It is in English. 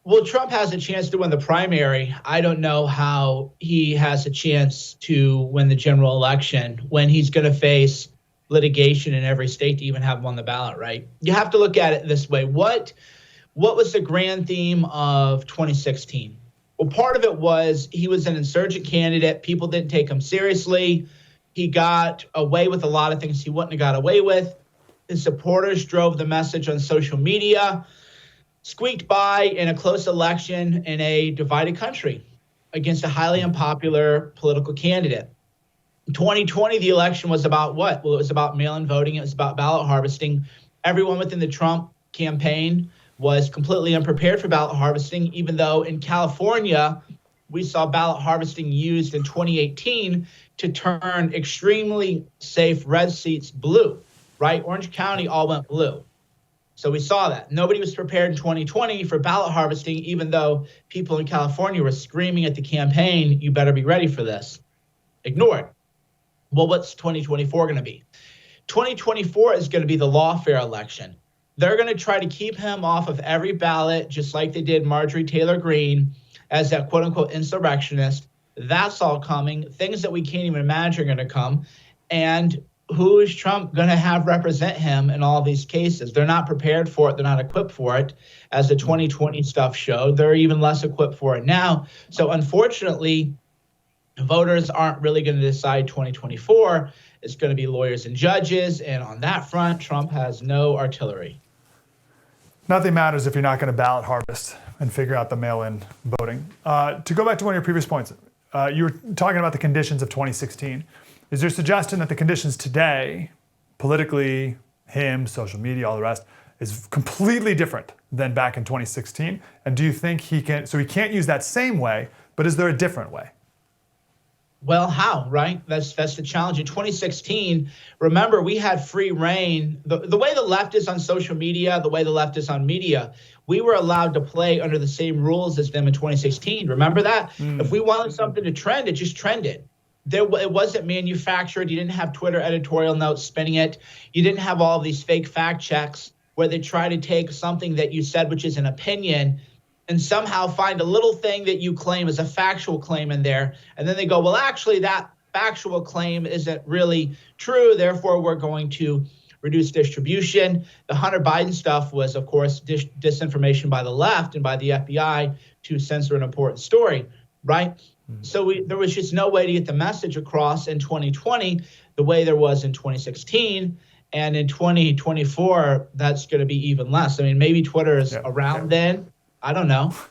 Well, Trump has a chance to win the primary. I don't know how he has a chance to win the general election when he's going to face litigation in every state to even have him on the ballot, right? You have to look at it this way. What was the grand theme of 2016? Well, part of it was he was an insurgent candidate. People didn't take him seriously. He got away with a lot of things he wouldn't have got away with. His supporters drove the message on social media, squeaked by in a close election in a divided country against a highly unpopular political candidate. In 2020, the election was about what? Well, it was about mail-in voting. It was about ballot harvesting. Everyone within the Trump campaign was completely unprepared for ballot harvesting, even though in California, we saw ballot harvesting used in 2018 to turn extremely safe red seats blue, right? Orange County all went blue. So we saw that. Nobody was prepared in 2020 for ballot harvesting, even though people in California were screaming at the campaign, you better be ready for this. Ignored. Well, what's 2024 going to be? 2024 is going to be the lawfare election. They're going to try to keep him off of every ballot, just like they did Marjorie Taylor Greene as that quote unquote insurrectionist. That's all coming. Things that we can't even imagine are going to come. And who is Trump going to have represent him in all these cases? They're not prepared for it. They're not equipped for it. As the 2020 stuff showed, they're even less equipped for it now. So unfortunately, voters aren't really going to decide 2024. It's going to be lawyers and judges. And on that front, Trump has no artillery. Nothing matters if you're not going to ballot harvest and figure out the mail-in voting. To go back to one of your previous points, you were talking about the conditions of 2016. Is there a suggestion that the conditions today, politically, him, social media, all the rest, is completely different than back in 2016? And do you think he can't use that same way, but is there a different way? Well, how, right? That's the challenge. In 2016, remember, we had free reign. The way the left is on social media, the way the left is on media, we were allowed to play under the same rules as them in 2016. Remember that? If we wanted something to trend, it just trended. It wasn't manufactured. You didn't have Twitter editorial notes spinning it. You didn't have all of these fake fact checks where they try to take something that you said, which is an opinion, and somehow find a little thing that you claim is a factual claim in there. And then they go, well, actually, that factual claim isn't really true. Therefore, we're going to reduce distribution. The Hunter Biden stuff was, of course, disinformation by the left and by the FBI to censor an important story, right? So there was just no way to get the message across in 2020 the way there was in 2016. And in 2024, that's going to be even less. I mean, maybe Twitter is around then. I don't know.